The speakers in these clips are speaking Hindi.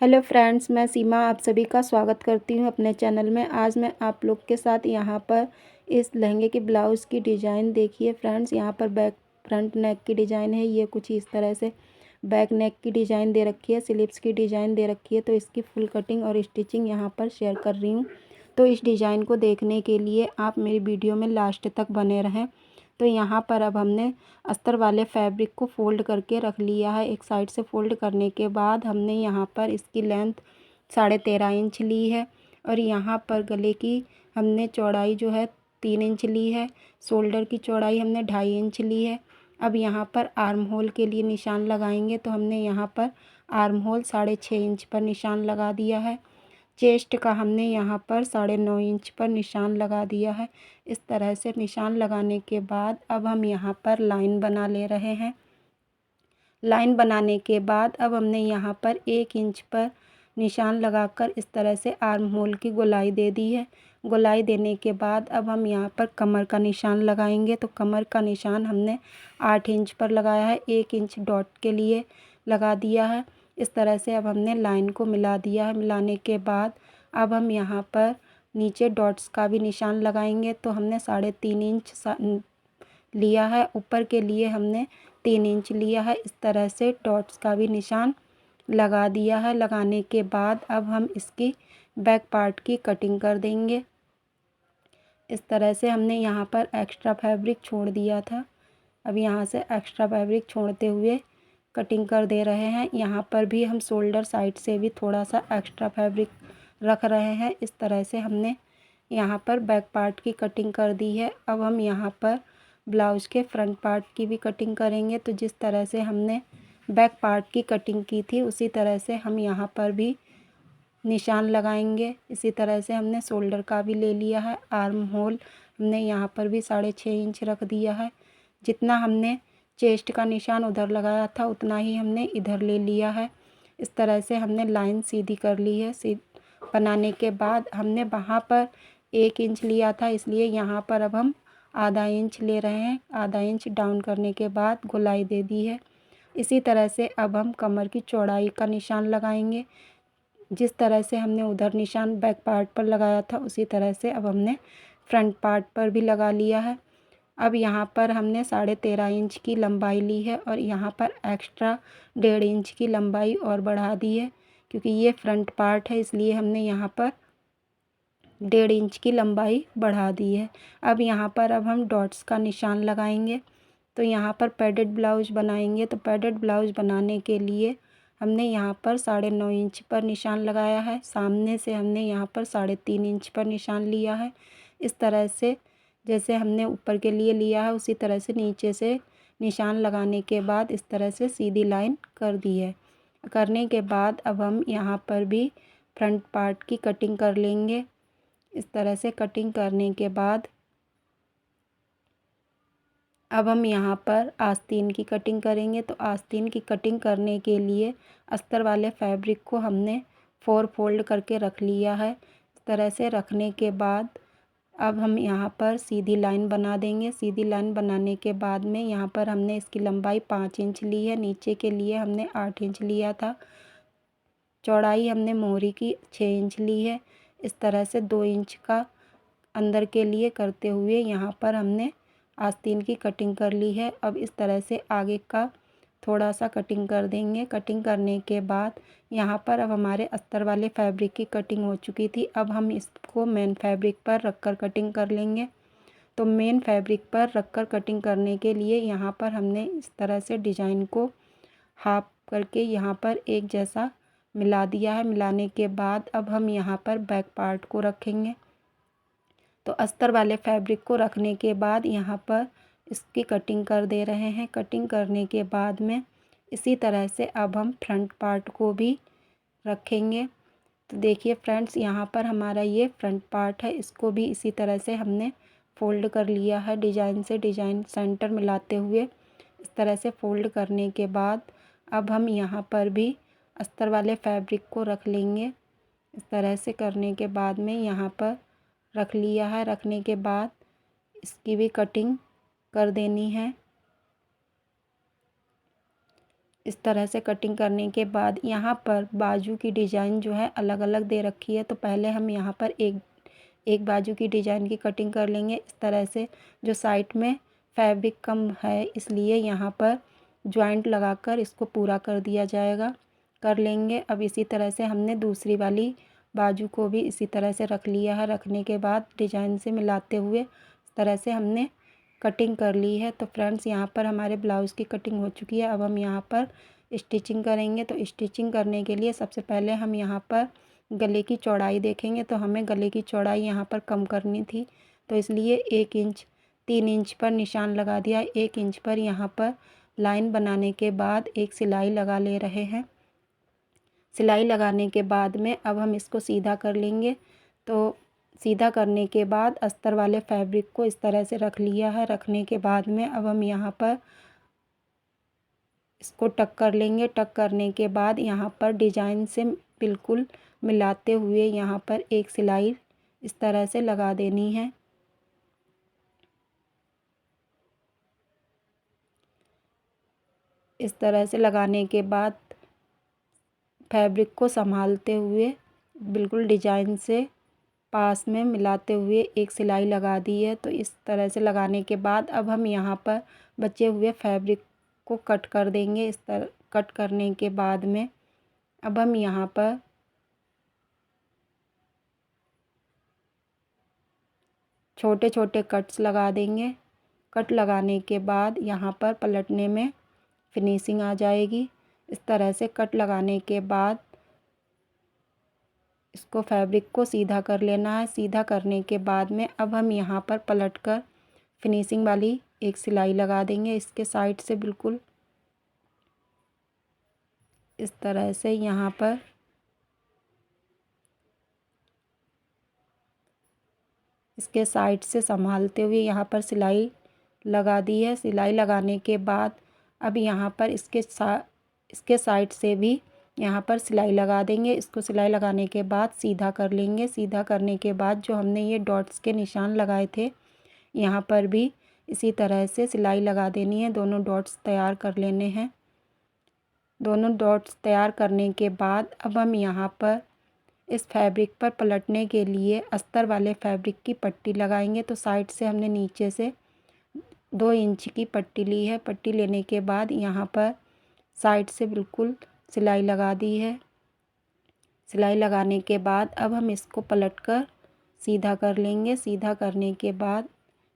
हेलो फ्रेंड्स, मैं सीमा आप सभी का स्वागत करती हूँ अपने चैनल में। आज मैं आप लोग के साथ यहाँ पर इस लहंगे के ब्लाउज़ की डिज़ाइन देखिए फ्रेंड्स। यहाँ पर बैक फ्रंट नेक की डिज़ाइन है, ये कुछ इस तरह से बैक नेक की डिज़ाइन दे रखी है, स्लीव्स की डिज़ाइन दे रखी है। तो इसकी फुल कटिंग और स्टिचिंग यहाँ पर शेयर कर रही हूँ। तो इस डिज़ाइन को देखने के लिए आप मेरी वीडियो में लास्ट तक बने रहें। तो यहाँ पर अब हमने अस्तर वाले फैब्रिक को फ़ोल्ड करके रख लिया है। एक साइड से फ़ोल्ड करने के बाद हमने यहाँ पर इसकी लेंथ 13.5 इंच ली है और यहाँ पर गले की हमने चौड़ाई जो है 3 इंच ली है। शोल्डर की चौड़ाई हमने 2.5 इंच ली है। अब यहाँ पर आर्म होल के लिए निशान लगाएंगे, तो हमने यहाँ पर आर्म होल 6.5 इंच पर निशान लगा दिया है। चेस्ट का हमने यहाँ पर 9.5 इंच पर निशान लगा दिया है। इस तरह से निशान लगाने के बाद अब हम यहाँ पर लाइन बना ले रहे हैं। लाइन बनाने के बाद अब हमने यहाँ पर 1 इंच पर निशान लगाकर इस तरह से आर्म होल की गोलाई दे दी है। गोलाई देने के बाद अब हम यहाँ पर कमर का निशान लगाएंगे। तो कमर का निशान हमने 8 इंच पर लगाया है, 1 इंच डॉट के लिए लगा दिया है। इस तरह से अब हमने लाइन को मिला दिया है। मिलाने के बाद अब हम यहाँ पर नीचे डॉट्स का भी निशान लगाएंगे। तो हमने 3.5 इंच लिया है, ऊपर के लिए हमने 3 इंच लिया है। इस तरह से डॉट्स का भी निशान लगा दिया है। लगाने के बाद अब हम इसकी बैक पार्ट की कटिंग कर देंगे। इस तरह से हमने यहाँ पर एक्स्ट्रा फैब्रिक छोड़ दिया था, अब यहाँ से एक्स्ट्रा फैब्रिक छोड़ते हुए कटिंग कर दे रहे हैं। यहाँ पर भी हम शोल्डर साइड से भी थोड़ा सा एक्स्ट्रा फैब्रिक रख रहे हैं। इस तरह से हमने यहाँ पर बैक पार्ट की कटिंग कर दी है। अब हम यहाँ पर ब्लाउज़ के फ्रंट पार्ट की भी कटिंग करेंगे। तो जिस तरह से हमने बैक पार्ट की कटिंग की थी उसी तरह से हम यहाँ पर भी निशान लगाएंगे। इसी तरह से हमने शोल्डर का भी ले लिया है। आर्म होल हमने यहाँ पर भी 6.5 इंच रख दिया है। जितना हमने चेस्ट का निशान उधर लगाया था उतना ही हमने इधर ले लिया है। इस तरह से हमने लाइन सीधी कर ली है। बनाने के बाद हमने वहाँ पर 1 इंच लिया था, इसलिए यहाँ पर अब हम आधा इंच ले रहे हैं। आधा इंच डाउन करने के बाद गोलाई दे दी है। इसी तरह से अब हम कमर की चौड़ाई का निशान लगाएंगे। जिस तरह से हमने उधर निशान बैक पार्ट पर लगाया था उसी तरह से अब हमने फ्रंट पार्ट पर भी लगा लिया है। अब यहाँ पर हमने 13.5 इंच की लंबाई ली है और यहाँ पर एक्स्ट्रा 1.5 इंच की लंबाई और बढ़ा दी है, क्योंकि ये फ्रंट पार्ट है इसलिए हमने यहाँ पर 1.5 इंच की लंबाई बढ़ा दी है। अब यहाँ पर अब हम डॉट्स का निशान लगाएंगे। तो यहाँ पर पैडेड ब्लाउज बनाएंगे। तो पैडेड ब्लाउज बनाने के लिए हमने यहाँ पर 9.5 इंच पर निशान लगाया है। सामने से हमने यहाँ पर 3.5 इंच पर निशान लिया है। इस तरह से जैसे हमने ऊपर के लिए लिया है उसी तरह से नीचे से निशान लगाने के बाद इस तरह से सीधी लाइन कर दी है। करने के बाद अब हम यहाँ पर भी फ्रंट पार्ट की कटिंग कर लेंगे। इस तरह से कटिंग करने के बाद अब हम यहाँ पर आस्तीन की कटिंग करेंगे। तो आस्तीन की कटिंग करने के लिए अस्तर वाले फैब्रिक को हमने 4 फोल्ड करके रख लिया है। इस तरह से रखने के बाद अब हम यहाँ पर सीधी लाइन बना देंगे। सीधी लाइन बनाने के बाद में यहाँ पर हमने इसकी लंबाई 5 इंच ली है। नीचे के लिए हमने 8 इंच लिया था। चौड़ाई हमने मोहरी की 6 इंच ली है। इस तरह से 2 इंच का अंदर के लिए करते हुए यहाँ पर हमने आस्तीन की कटिंग कर ली है। अब इस तरह से आगे का थोड़ा सा कटिंग कर देंगे। कटिंग करने के बाद यहाँ पर अब हमारे अस्तर वाले फैब्रिक की कटिंग हो चुकी थी। अब हम इसको मेन फैब्रिक पर रखकर कटिंग कर लेंगे। तो मेन फैब्रिक पर रखकर कटिंग करने के लिए यहाँ पर हमने इस तरह से डिज़ाइन को हाफ करके यहाँ पर एक जैसा मिला दिया है। मिलाने के बाद अब हम यहाँ पर बैक पार्ट को रखेंगे। तो अस्तर वाले फैब्रिक को रखने के बाद यहाँ पर इसकी कटिंग कर दे रहे हैं। कटिंग करने के बाद में इसी तरह से अब हम फ्रंट पार्ट को भी रखेंगे। तो देखिए फ्रेंड्स, यहाँ पर हमारा ये फ्रंट पार्ट है, इसको भी इसी तरह से हमने फ़ोल्ड कर लिया है। डिज़ाइन से डिज़ाइन सेंटर मिलाते हुए इस तरह से फ़ोल्ड करने के बाद अब हम यहाँ पर भी अस्तर वाले फैब्रिक को रख लेंगे। इस तरह से करने के बाद में यहाँ पर रख लिया है। रखने के बाद इसकी भी कटिंग कर देनी है। इस तरह से कटिंग करने के बाद यहाँ पर बाजू की डिज़ाइन जो है अलग अलग दे रखी है, तो पहले हम यहाँ पर एक बाजू की डिज़ाइन की कटिंग कर लेंगे। इस तरह से जो साइड में फैब्रिक कम है इसलिए यहाँ पर जॉइंट लगाकर इसको पूरा कर दिया जाएगा, कर लेंगे। अब इसी तरह से हमने दूसरी वाली बाजू को भी इसी तरह से रख लिया है। रखने के बाद डिज़ाइन से मिलाते हुए इस तरह से हमने कटिंग कर ली है। तो फ्रेंड्स यहाँ पर हमारे ब्लाउज़ की कटिंग हो चुकी है। अब हम यहाँ पर स्टिचिंग करेंगे। तो स्टिचिंग करने के लिए सबसे पहले हम यहाँ पर गले की चौड़ाई देखेंगे। तो हमें गले की चौड़ाई यहाँ पर कम करनी थी, तो इसलिए 1 इंच 3 इंच पर निशान लगा दिया। 1 इंच पर यहाँ पर लाइन बनाने के बाद एक सिलाई लगा ले रहे हैं। सिलाई लगाने के बाद में अब हम इसको सीधा कर लेंगे। तो सीधा करने के बाद अस्तर वाले फैब्रिक को इस तरह से रख लिया है। रखने के बाद में अब हम यहाँ पर इसको टक कर लेंगे। टक करने के बाद यहाँ पर डिज़ाइन से बिल्कुल मिलाते हुए यहाँ पर एक सिलाई इस तरह से लगा देनी है। इस तरह से लगाने के बाद फैब्रिक को संभालते हुए बिल्कुल डिज़ाइन से पास में मिलाते हुए एक सिलाई लगा दी है। तो इस तरह से लगाने के बाद अब हम यहाँ पर बचे हुए फैब्रिक को कट कर देंगे। इस तरह कट करने के बाद में अब हम यहाँ पर छोटे छोटे कट्स लगा देंगे। कट लगाने के बाद यहाँ पर पलटने में फिनिशिंग आ जाएगी। इस तरह से कट लगाने के बाद इसको फैब्रिक को सीधा कर लेना है। सीधा करने के बाद में अब हम यहाँ पर पलटकर फिनिशिंग वाली एक सिलाई लगा देंगे। इसके साइड से बिल्कुल इस तरह से यहाँ पर इसके साइड से संभालते हुए यहाँ पर सिलाई लगा दी है। सिलाई लगाने के बाद अब यहाँ पर इसके साइड से भी यहाँ पर सिलाई लगा देंगे। इसको सिलाई लगाने के बाद सीधा कर लेंगे। सीधा करने के बाद जो हमने ये डॉट्स के निशान लगाए थे यहाँ पर भी इसी तरह से सिलाई लगा देनी है। दोनों डॉट्स तैयार कर लेने हैं। दोनों डॉट्स तैयार करने के बाद अब हम यहाँ पर इस फैब्रिक पर पलटने के लिए अस्तर वाले फैब्रिक की पट्टी लगाएंगे। तो साइड से हमने नीचे से 2 इंच की पट्टी ली है। पट्टी लेने के बाद यहाँ पर साइड से बिल्कुल सिलाई लगा दी है। सिलाई लगाने के बाद अब हम इसको पलटकर सीधा कर लेंगे। सीधा करने के बाद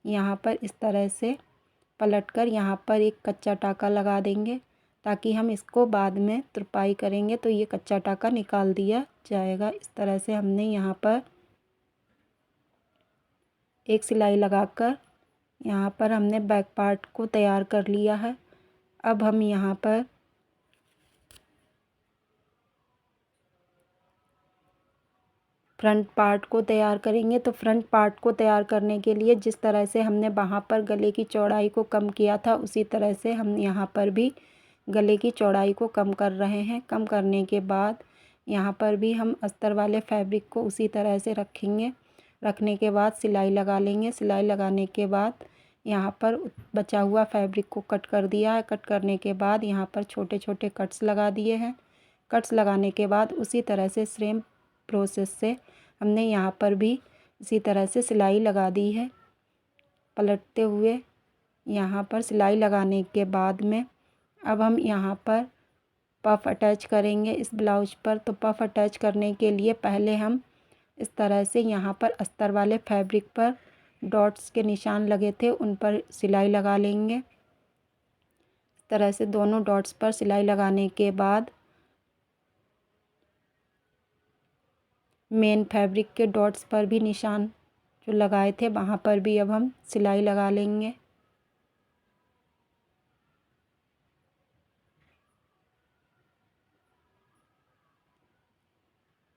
यहाँ पर इस तरह से पलटकर यहाँ पर एक कच्चा टाका लगा देंगे, ताकि हम इसको बाद में तुरपाई करेंगे तो ये कच्चा टाका निकाल दिया जाएगा। इस तरह से हमने यहाँ पर एक सिलाई लगाकर यहाँ पर हमने बैक पार्ट को तैयार कर लिया है। अब हम यहाँ पर फ्रंट पार्ट को तैयार करेंगे। तो फ्रंट पार्ट को तैयार करने के लिए जिस तरह से हमने वहाँ पर गले की चौड़ाई को कम किया था उसी तरह से हम यहाँ पर भी गले की चौड़ाई को कम कर रहे हैं। कम करने के बाद यहाँ पर भी हम अस्तर वाले फैब्रिक को उसी तरह से रखेंगे। रखने के बाद सिलाई लगा लेंगे। सिलाई लगाने के बाद यहाँ पर बचा हुआ फैब्रिक को कट कर दिया है। कट करने के बाद यहाँ पर छोटे छोटे कट्स लगा दिए हैं। कट्स लगाने के बाद उसी तरह से सेम प्रोसेस से हमने यहाँ पर भी इसी तरह से सिलाई लगा दी है। पलटते हुए यहाँ पर सिलाई लगाने के बाद में अब हम यहाँ पर पफ अटैच करेंगे इस ब्लाउज पर। तो पफ अटैच करने के लिए पहले हम इस तरह से यहाँ पर अस्तर वाले फैब्रिक पर डॉट्स के निशान लगे थे उन पर सिलाई लगा लेंगे। इस तरह से दोनों डॉट्स पर सिलाई लगाने के बाद मेन फैब्रिक के डॉट्स पर भी निशान जो लगाए थे वहाँ पर भी अब हम सिलाई लगा लेंगे।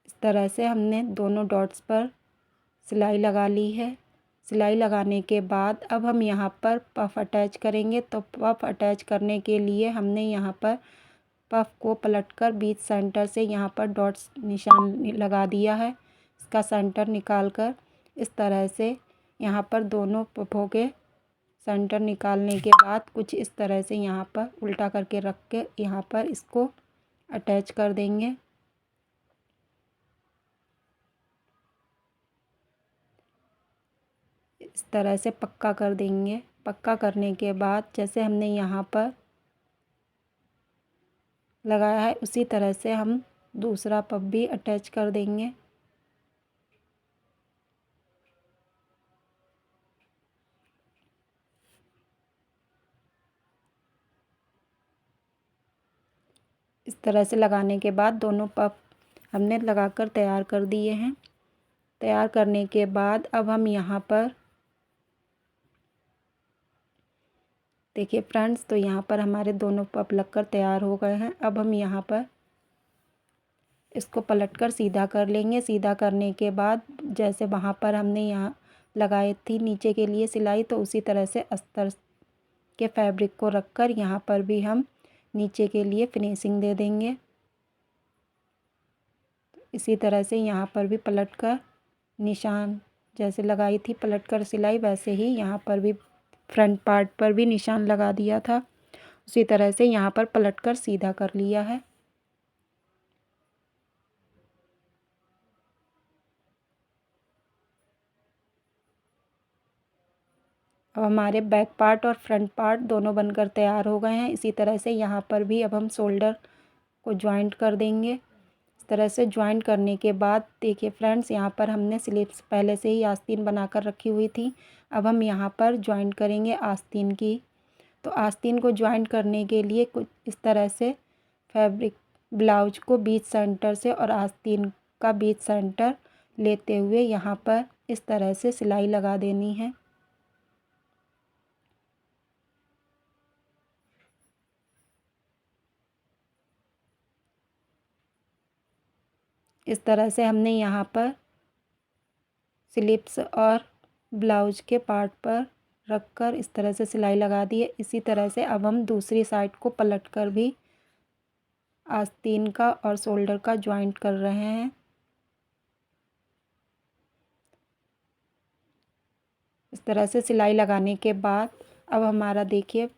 इस तरह से हमने दोनों डॉट्स पर सिलाई लगा ली है। सिलाई लगाने के बाद अब हम यहाँ पर पफ अटैच करेंगे। तो पफ अटैच करने के लिए हमने यहाँ पर पफ को पलटकर बीच सेंटर से यहाँ पर डॉट्स निशान लगा दिया है। इसका सेंटर निकाल कर इस तरह से यहाँ पर दोनों पफों के सेंटर निकालने के बाद कुछ इस तरह से यहाँ पर उल्टा करके रख के यहाँ पर इसको अटैच कर देंगे। इस तरह से पक्का कर देंगे। पक्का करने के बाद जैसे हमने यहाँ पर लगाया है उसी तरह से हम दूसरा पप भी अटैच कर देंगे। इस तरह से लगाने के बाद दोनों पप हमने लगाकर तैयार कर दिए हैं। तैयार करने के बाद अब हम यहाँ पर देखिए फ्रेंड्स, तो यहाँ पर हमारे दोनों पप लगकर तैयार हो गए हैं। अब हम यहाँ पर इसको पलटकर सीधा कर लेंगे। सीधा करने के बाद जैसे वहाँ पर हमने यहाँ लगाई थी नीचे के लिए सिलाई, तो उसी तरह से अस्तर के फैब्रिक को रखकर यहाँ पर भी हम नीचे के लिए फिनिशिंग दे देंगे। इसी तरह से यहाँ पर भी पलटकर निशान जैसे लगाई थी पलटकर सिलाई, वैसे ही यहाँ पर भी फ्रंट पार्ट पर भी निशान लगा दिया था। उसी तरह से यहाँ पर पलटकर सीधा कर लिया है। अब हमारे बैक पार्ट और फ्रंट पार्ट दोनों बनकर तैयार हो गए हैं। इसी तरह से यहाँ पर भी अब हम शोल्डर को ज्वाइंट कर देंगे। इस तरह से ज्वाइंट करने के बाद देखिए फ्रेंड्स, यहाँ पर हमने स्लिप्स पहले से ही आस्तीन बनाकर रखी हुई थी। अब हम यहाँ पर ज्वाइंट करेंगे आस्तीन की। तो आस्तीन को ज्वाइंट करने के लिए कुछ इस तरह से फैब्रिक ब्लाउज को बीच सेंटर से और आस्तीन का बीच सेंटर लेते हुए यहाँ पर इस तरह से सिलाई लगा देनी है। इस तरह से हमने यहाँ पर स्लिप्स और ब्लाउज के पार्ट पर रखकर इस तरह से सिलाई लगा दी है। इसी तरह से अब हम दूसरी साइड को पलटकर भी आस्तीन का और शोल्डर का ज्वाइंट कर रहे हैं। इस तरह से सिलाई लगाने के बाद अब हमारा देखिए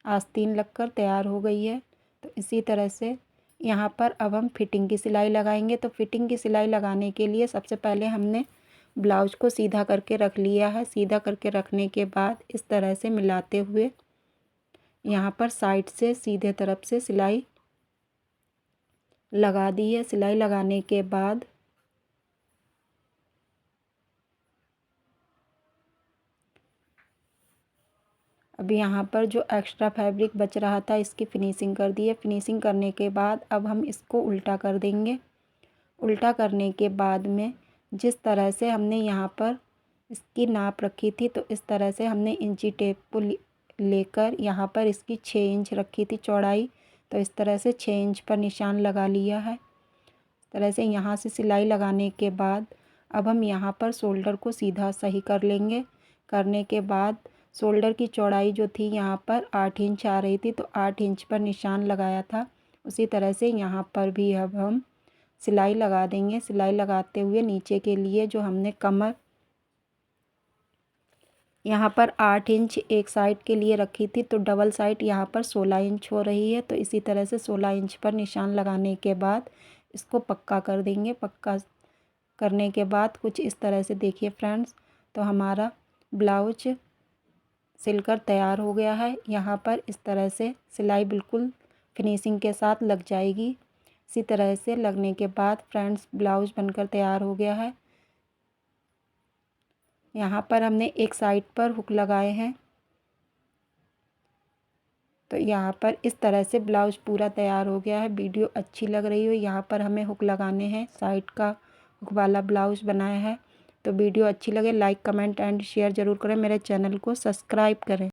आस्तीन लगकर तैयार हो गई है। तो इसी तरह से यहाँ पर अब हम फिटिंग की सिलाई लगाएंगे। तो फिटिंग की सिलाई लगाने के लिए सबसे पहले हमने ब्लाउज को सीधा करके रख लिया है। सीधा करके रखने के बाद इस तरह से मिलाते हुए यहाँ पर साइड से सीधे तरफ से सिलाई लगा दी है। सिलाई लगाने के बाद अब यहाँ पर जो एक्स्ट्रा फैब्रिक बच रहा था इसकी फिनिशिंग कर दी है। फिनिशिंग करने के बाद अब हम इसको उल्टा कर देंगे। उल्टा करने के बाद में जिस तरह से हमने यहाँ पर इसकी नाप रखी थी, तो इस तरह से हमने इंची टेप को लेकर यहाँ पर इसकी 6 इंच रखी थी चौड़ाई, तो इस तरह से 6 इंच पर निशान लगा लिया है। इस तरह से यहाँ से सिलाई लगाने के बाद अब हम यहाँ पर शोल्डर को सीधा सही कर लेंगे। करने के बाद शोल्डर की चौड़ाई जो थी यहाँ पर 8 इंच आ रही थी, तो 8 इंच पर निशान लगाया था। उसी तरह से यहाँ पर भी अब हम सिलाई लगा देंगे। सिलाई लगाते हुए नीचे के लिए जो हमने कमर यहाँ पर 8 इंच एक साइड के लिए रखी थी, तो डबल साइड यहाँ पर 16 इंच हो रही है। तो इसी तरह से 16 इंच पर निशान लगाने के बाद इसको पक्का कर देंगे। पक्का करने के बाद कुछ इस तरह से देखिए फ्रेंड्स, तो हमारा ब्लाउज सिलकर तैयार हो गया है। यहाँ पर इस तरह से सिलाई बिल्कुल फिनिशिंग के साथ लग जाएगी। इसी तरह से लगने के बाद फ्रेंड्स ब्लाउज बनकर तैयार हो गया है। यहाँ पर हमने एक साइड पर हुक लगाए हैं, तो यहाँ पर इस तरह से ब्लाउज पूरा तैयार हो गया है। वीडियो अच्छी लग रही हो, यहाँ पर हमें हुक लगाने हैं, साइड का हुक वाला ब्लाउज बनाया है। तो वीडियो अच्छी लगे लाइक कमेंट एंड शेयर ज़रूर करें। मेरे चैनल को सब्सक्राइब करें।